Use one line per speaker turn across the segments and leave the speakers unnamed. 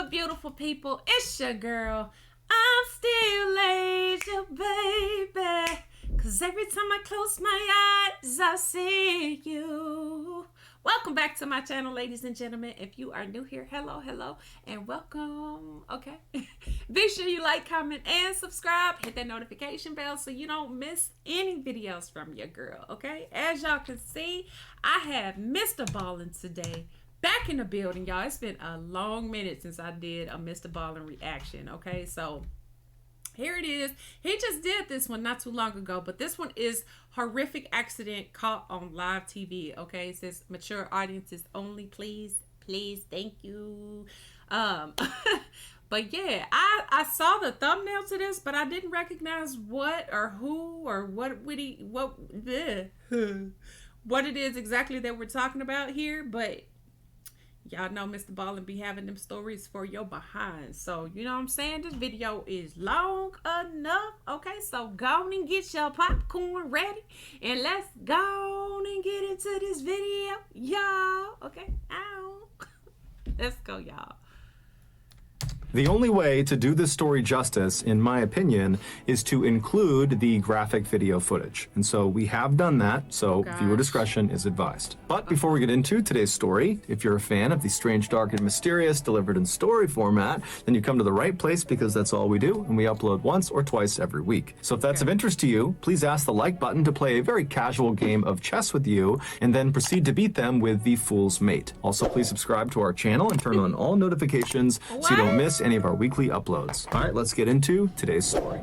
good, beautiful people? It's your girl, ImStillAsia, baby. Cause every time I close my eyes, I see you. Welcome back to my channel, ladies and gentlemen. If you are new here, hello, and welcome. Okay. Be sure you like, comment, and subscribe. Hit that notification bell so you don't miss any videos from your girl, okay? As y'all can see, I have MrBallen today. Back in the building, y'all. It's been a long minute since I did a MrBallen reaction, okay? So here it is. He just did this one not too long ago, but this one is horrific accident caught on live TV, okay? It says mature audiences only, please, thank you. But yeah, I saw the thumbnail to this, but I didn't recognize what or who or what it is exactly that we're talking about here, but y'all know MrBallen be having them stories for your behind. So, you know what I'm saying? This video is long enough. Okay, so go on and get your popcorn ready. And let's go on and get into this video, y'all. Okay, ow. Let's go, y'all.
The only way to do this story justice, in my opinion, is to include the graphic video footage. And so we have done that, so viewer discretion is advised. But before we get into today's story, if you're a fan of the strange, dark, and mysterious delivered in story format, then you come to the right place because that's all we do, and we upload once or twice every week. So if that's of interest to you, please ask the like button to play a very casual game of chess with you, and then proceed to beat them with the Fool's Mate. Also, please subscribe to our channel and turn on all notifications so you don't miss any of our weekly uploads. All right, let's get into today's story.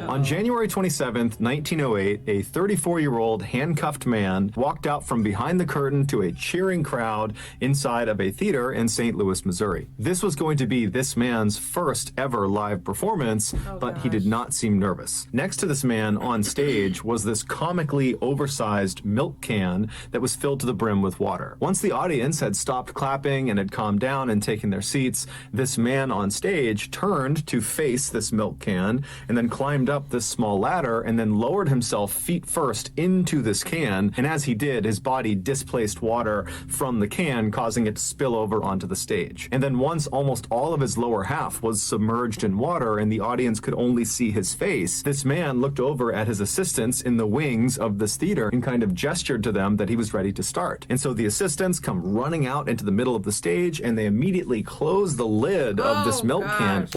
On January 27th, 1908, a 34-year-old handcuffed man walked out from behind the curtain to a cheering crowd inside of a theater in St. Louis, Missouri. This was going to be this man's first ever live performance, but he did not seem nervous. Next to this man on stage was this comically oversized milk can that was filled to the brim with water. Once the audience had stopped clapping and had calmed down and taken their seats, this man on stage turned to face this milk can and then climbed up this small ladder and then lowered himself feet first into this can, and as he did, his body displaced water from the can, causing it to spill over onto the stage. And then once almost all of his lower half was submerged in water and the audience could only see his face, this man looked over at his assistants in the wings of this theater and kind of gestured to them that he was ready to start. And so the assistants come running out into the middle of the stage and they immediately close the lid of this milk can.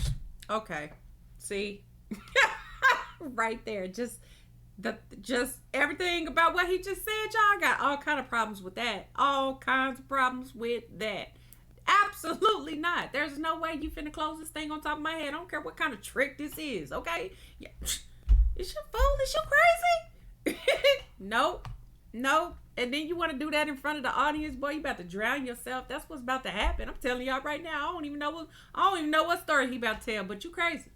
Okay, see? Right there, just everything about what he just said, y'all. Got all kind of problems with that. All kinds of problems with that. Absolutely not. There's no way you finna close this thing on top of my head. I don't care what kind of trick this is, okay? Yeah. Is you fool? Is you crazy? Nope. And then you want to do that in front of the audience, boy, you about to drown yourself. That's what's about to happen. I'm telling y'all right now. I don't even know what story he about to tell, but you crazy.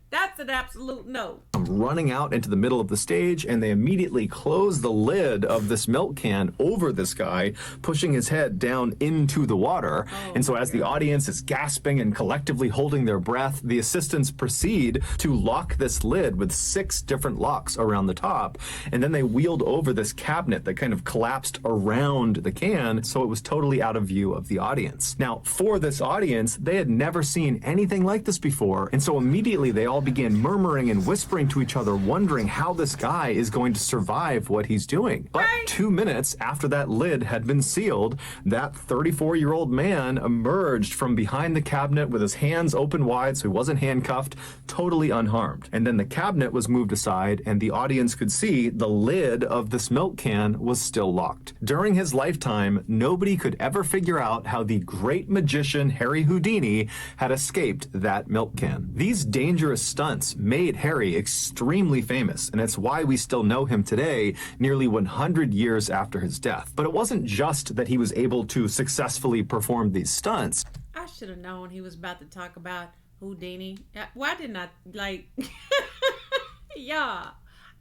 That's an absolute no.
I'm running out into the middle of the stage and they immediately close the lid of this milk can over this guy, pushing his head down into the water. And so as the audience is gasping and collectively holding their breath, the assistants proceed to lock this lid with 6 different locks around the top. And then they wheeled over this cabinet that kind of collapsed around the can, so it was totally out of view of the audience. Now, for this audience, they had never seen anything like this before, and so immediately they all began murmuring and whispering to each other, wondering how this guy is going to survive what he's doing. But 2 minutes after that lid had been sealed, that 34-year-old man emerged from behind the cabinet with his hands open wide, so he wasn't handcuffed, totally unharmed. And then the cabinet was moved aside and the audience could see the lid of this milk can was still locked. During his lifetime, nobody could ever figure out how the great magician Harry Houdini had escaped that milk can. These dangerous stunts made Harry extremely famous, and it's why we still know him today, nearly 100 years after his death. But it wasn't just that he was able to successfully perform these stunts.
I should have known he was about to talk about Houdini. Why didn't I, like, yeah.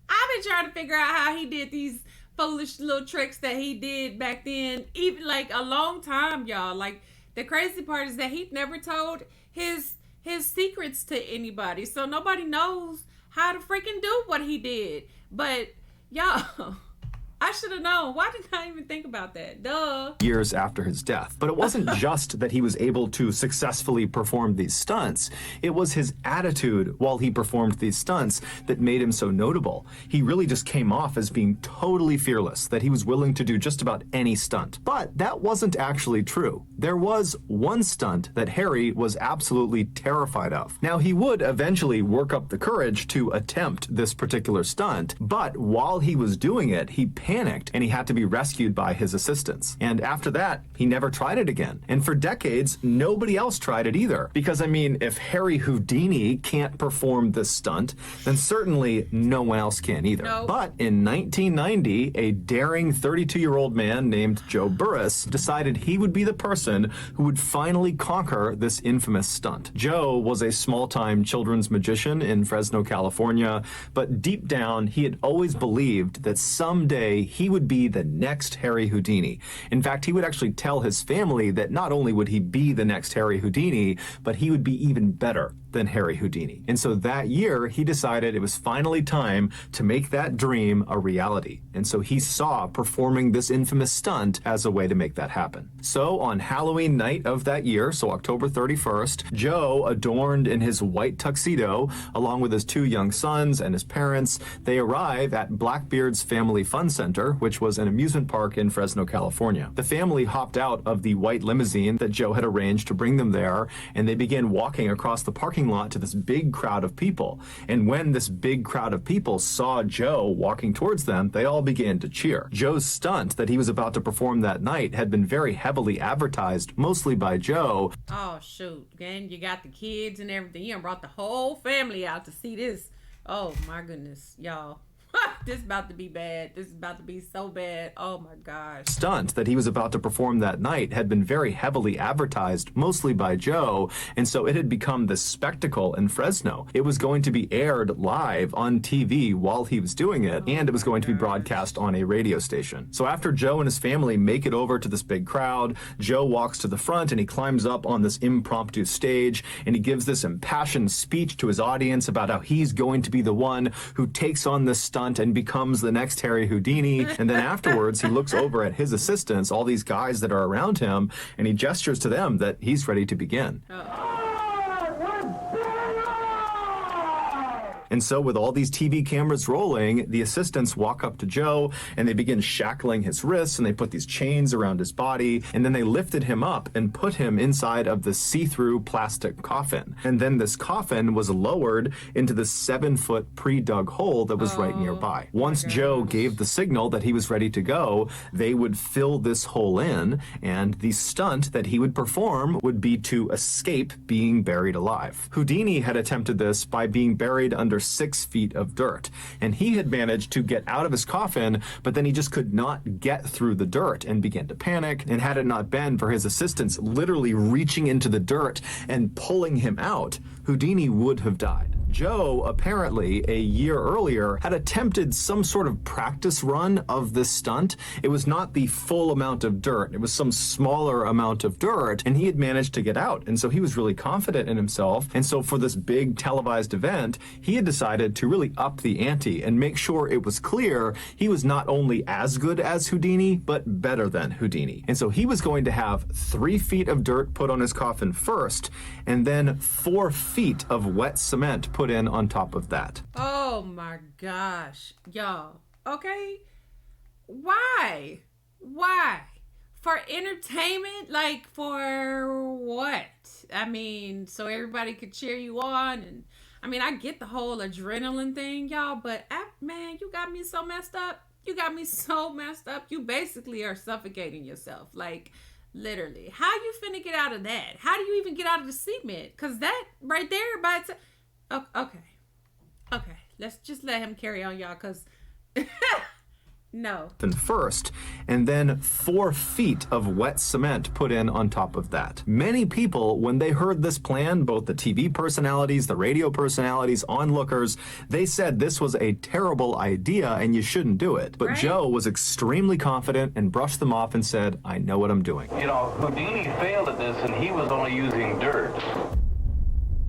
I've been trying to figure out how he did these foolish little tricks that he did back then, even like a long time, y'all. Like, the crazy part is that he never told his secrets to anybody. So nobody knows how to freaking do what he did. But y'all, I should have known. Why didn't I even think about that? Duh.
Years after his death. But it wasn't just that he was able to successfully perform these stunts. It was his attitude while he performed these stunts that made him so notable. He really just came off as being totally fearless, that he was willing to do just about any stunt. But that wasn't actually true. There was one stunt that Harry was absolutely terrified of. Now, he would eventually work up the courage to attempt this particular stunt, but while he was doing it, he panicked and he had to be rescued by his assistants. And after that, he never tried it again. And for decades, nobody else tried it either. Because, I mean, if Harry Houdini can't perform this stunt, then certainly no one else can either.
Nope.
But in 1990, a daring 32-year-old man named Joe Burris decided he would be the person who would finally conquer this infamous stunt. Joe was a small-time children's magician in Fresno, California, but deep down, he had always believed that someday he would be the next Harry Houdini. In fact, he would actually tell his family that not only would he be the next Harry Houdini, but he would be even better than Harry Houdini. And so that year, he decided it was finally time to make that dream a reality. And so he saw performing this infamous stunt as a way to make that happen. So on Halloween night of that year, so October 31st, Joe, adorned in his white tuxedo, along with his two young sons and his parents, they arrive at Blackbeard's Family Fun Center, which was an amusement park in Fresno, California. The family hopped out of the white limousine that Joe had arranged to bring them there, and they began walking across the parking lot to this big crowd of people. And when this big crowd of people saw Joe walking towards them, they all began to cheer. Joe's stunt that he was about to perform that night had been very heavily advertised, mostly by Joe.
Oh, shoot. Again, you got the kids and everything. You done brought the whole family out to see this. Oh, my goodness, y'all. This is about to be bad. This is about to be so bad. Oh my gosh.
Stunt that he was about to perform that night had been very heavily advertised, mostly by Joe, and so it had become this spectacle in Fresno. It was going to be aired live on TV while he was doing it, and it was going to be broadcast on a radio station. So after Joe and his family make it over to this big crowd, Joe walks to the front and he climbs up on this impromptu stage, and he gives this impassioned speech to his audience about how he's going to be the one who takes on this stunt and becomes the next Harry Houdini. And then afterwards, he looks over at his assistants, all these guys that are around him, and he gestures to them that he's ready to begin. And so with all these TV cameras rolling, the assistants walk up to Joe and they begin shackling his wrists, and they put these chains around his body, and then they lifted him up and put him inside of the see-through plastic coffin. And then this coffin was lowered into the 7-foot pre-dug hole that was right nearby. Once Joe gave the signal that he was ready to go, they would fill this hole in, and the stunt that he would perform would be to escape being buried alive. Houdini had attempted this by being buried under 6 feet of dirt, and he had managed to get out of his coffin, but then he just could not get through the dirt and began to panic. And had it not been for his assistants literally reaching into the dirt and pulling him out, Houdini would have died. Joe, apparently, a year earlier, had attempted some sort of practice run of this stunt. It was not the full amount of dirt. It was some smaller amount of dirt, and he had managed to get out. And so he was really confident in himself. And so for this big televised event, he had decided to really up the ante and make sure it was clear he was not only as good as Houdini, but better than Houdini. And so he was going to have 3 feet of dirt put on his coffin first, and then 4 feet of wet cement put in on top of that.
Oh my gosh, y'all. Okay, why for entertainment? Like, for what? I mean, so everybody could cheer you on. And I mean, I get the whole adrenaline thing, y'all, but man, you got me so messed up. You basically are suffocating yourself, like, literally. How you finna get out of that? How do you even get out of the cement? Because that right there by itself. Okay. Let's just let him carry on, y'all, because No.
First, and then 4 feet of wet cement put in on top of that. Many people, when they heard this plan, both the TV personalities, the radio personalities, onlookers, they said this was a terrible idea and you shouldn't do it. But
right.
Joe was extremely confident and brushed them off and said, I know what I'm doing.
You know, Houdini failed at this and he was only using dirt.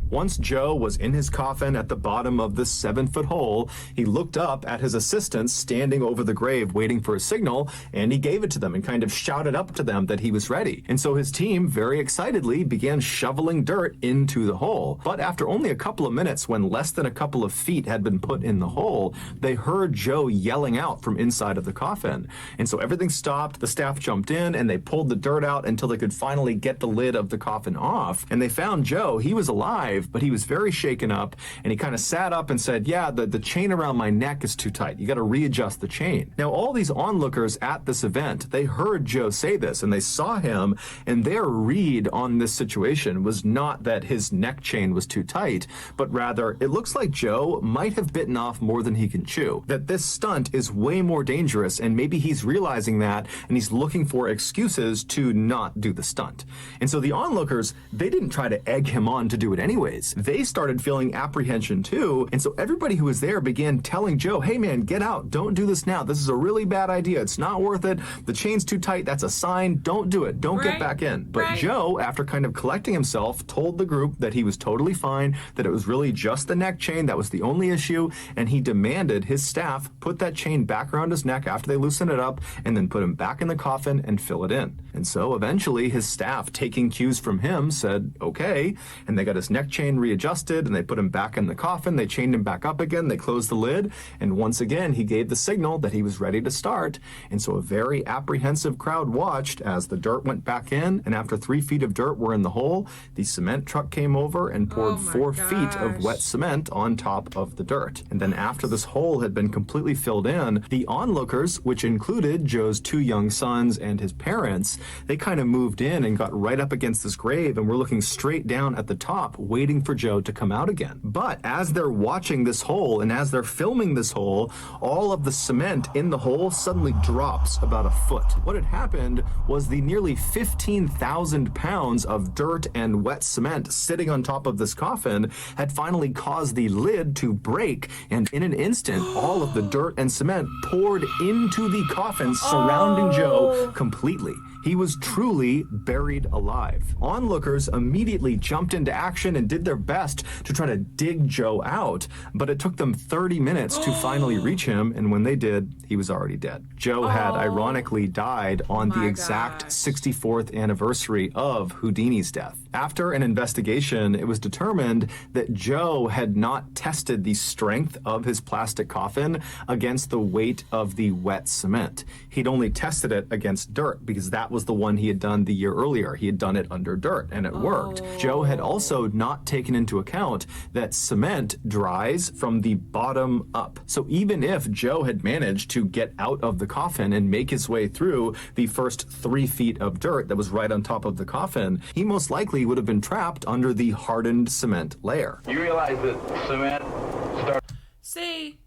Once Joe was in his coffin at the bottom of the 7-foot hole, he looked up at his assistants standing over the grave waiting for a signal, and he gave it to them and kind of shouted up to them that he was ready. And so his team very excitedly began shoveling dirt into the hole. But after only a couple of minutes, when less than a couple of feet had been put in the hole, they heard Joe yelling out from inside of the coffin. And so everything stopped, the staff jumped in, and they pulled the dirt out until they could finally get the lid of the coffin off. And they found Joe. He was alive, but he was very shaken up, and he kind of sat up and said, yeah, the chain around my neck is too tight. You got to readjust the chain. Now, all these onlookers at this event, they heard Joe say this, and they saw him, and their read on this situation was not that his neck chain was too tight, but rather, it looks like Joe might have bitten off more than he can chew, that this stunt is way more dangerous, and maybe he's realizing that, and he's looking for excuses to not do the stunt. And so the onlookers, they didn't try to egg him on to do it anyways. They started feeling apprehension too, and so everybody who was there began telling Joe, hey man, get out, don't do this now, this is a really bad idea, it's not worth it, the chain's too tight, that's a sign, don't do it, don't get back in. But Joe, after kind of collecting himself, told the group that he was totally fine, that it was really just the neck chain that was the only issue, and he demanded his staff put that chain back around his neck after they loosened it up, and then put him back in the coffin and fill it in. And so eventually his staff, taking cues from him, said okay, and they got his neck chain readjusted, and they put him back in the coffin, they chained him back up again, they closed the lid, and once again he gave the signal that he was ready to start. And so a very apprehensive crowd watched as the dirt went back in, and after 3 feet of dirt were in the hole, the cement truck came over and poured 4 feet of wet cement on top of the dirt. And then after this hole had been completely filled in, the onlookers, which included Joe's 2 young sons and his parents, they kind of moved in and got right up against this grave and were looking straight down at the top, waiting for Joe to come out again. But as they're watching this hole and as they're filming this hole, all of the cement in the hole suddenly drops about a foot. What had happened was the nearly 15,000 pounds of dirt and wet cement sitting on top of this coffin had finally caused the lid to break, and in an instant, all of the dirt and cement poured into the coffin, surrounding Joe completely. He was truly buried alive. Onlookers immediately jumped into action and did their best to try to dig Joe out, but it took them 30 minutes to finally reach him, and when they did, he was already dead. Joe had ironically died on the exact 64th anniversary of Houdini's death. After an investigation, it was determined that Joe had not tested the strength of his plastic coffin against the weight of the wet cement. He'd only tested it against dirt because that was the one he had done the year earlier. He had done it under dirt, and it worked. Joe had also not taken into account that cement dries from the bottom up. So even if Joe had managed to get out of the coffin and make his way through the first 3 feet of dirt that was right on top of the coffin, he most likely would have been trapped under the hardened cement layer.
You realize that cement starts...
See,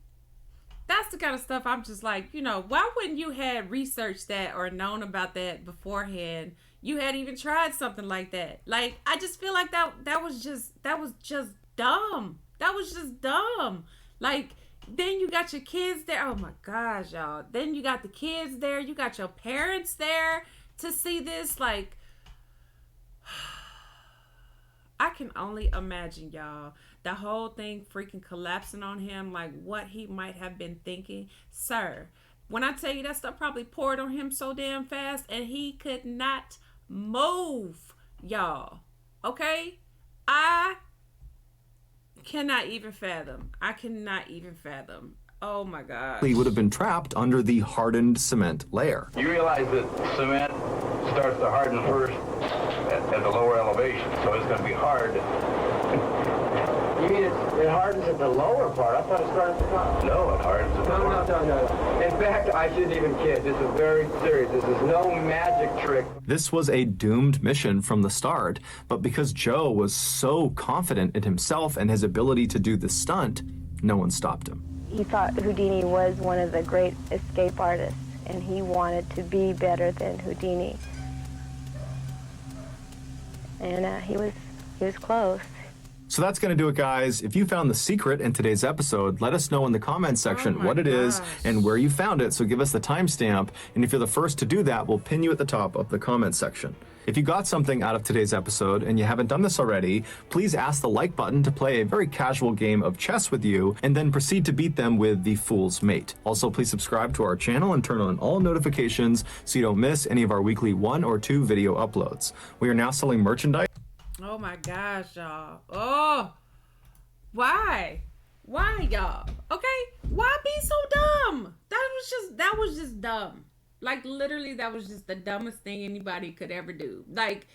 that's the kind of stuff I'm just like, you know, why wouldn't you have researched that or known about that beforehand? You had even tried something like that. Like, I just feel like that was just dumb. That was just dumb. Like, then you got your kids there. Oh my gosh, y'all. Then you got the kids there. You got your parents there to see this. Like, I can only imagine, y'all, the whole thing freaking collapsing on him, like what he might have been thinking. Sir, when I tell you that stuff probably poured on him so damn fast and he could not move, y'all. Okay? I cannot even fathom. Oh my God.
He would have been trapped under the hardened cement layer.
You realize that cement starts to harden first at the lower elevation, so it's going to be hard.
You mean it hardens at the lower part? I thought it started at the top.
No, it hardens at the lower.
No. In fact, I shouldn't even kid. This is very serious. This is no magic trick.
This was a doomed mission from the start, but because Joe was so confident in himself and his ability to do the stunt, no one stopped him.
he thought Houdini was one of the great escape artists, and he wanted to be better than Houdini. And he was close.
So that's going to do it, guys. If you found the secret in today's episode, let us know in the comments section what it is and where you found it. So give us the timestamp. And if you're the first to do that, we'll pin you at the top of the comment section. If you got something out of today's episode and you haven't done this already, please ask the like button to play a very casual game of chess with you and then proceed to beat them with the Fool's Mate. Also, please subscribe to our channel and turn on all notifications so you don't miss any of our weekly 1 or 2 video uploads. We are now selling merchandise.
Oh my gosh, y'all. Oh, why? Why, y'all? Okay, why be so dumb? That was just dumb. Like, literally, that was just the dumbest thing anybody could ever do. Like,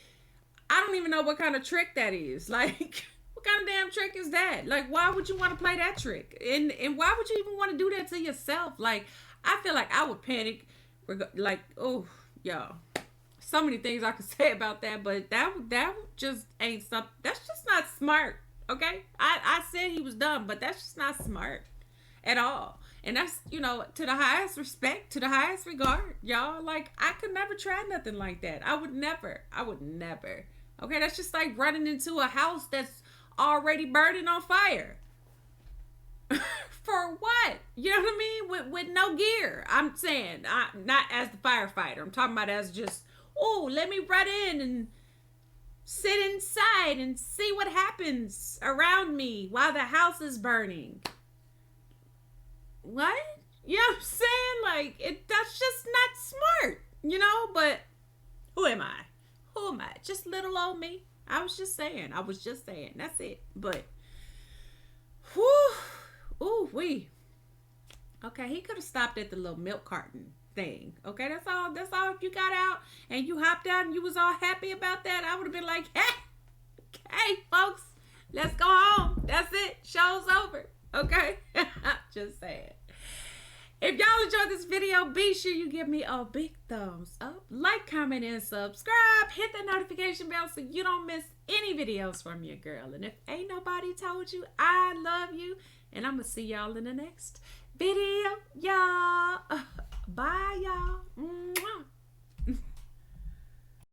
I don't even know what kind of trick that is. Like, what kind of damn trick is that? Like, why would you want to play that trick? And why would you even want to do that to yourself? Like, I feel like I would panic. Like, oh, y'all. So many things I could say about that, but that just ain't something. That's just not smart. Okay, I said he was dumb, but that's just not smart at all. And that's, you know, to the highest respect, to the highest regard, y'all. Like, I could never try nothing like that. I would never. Okay, that's just like running into a house that's already burning on fire. For what? You know what I mean? With no gear. I'm saying, not as the firefighter. I'm talking about as just, oh, let me run in and sit inside and see what happens around me while the house is burning. What? You know what I'm saying? Like, that's just not smart, you know? But who am I? Just little old me. I was just saying. That's it. But, whew. Ooh, okay, he could have stopped at the little milk carton thing. Okay, that's all. If you got out and you hopped out and you was all happy about that, I would have been like, hey, folks, let's go home. That's it. Show's over. Okay, just saying. If y'all enjoyed this video, be sure you give me a big thumbs up, like, comment, and subscribe. Hit the notification bell so you don't miss any videos from your girl. And if ain't nobody told you I love you, and I'm gonna see y'all in the next video, y'all.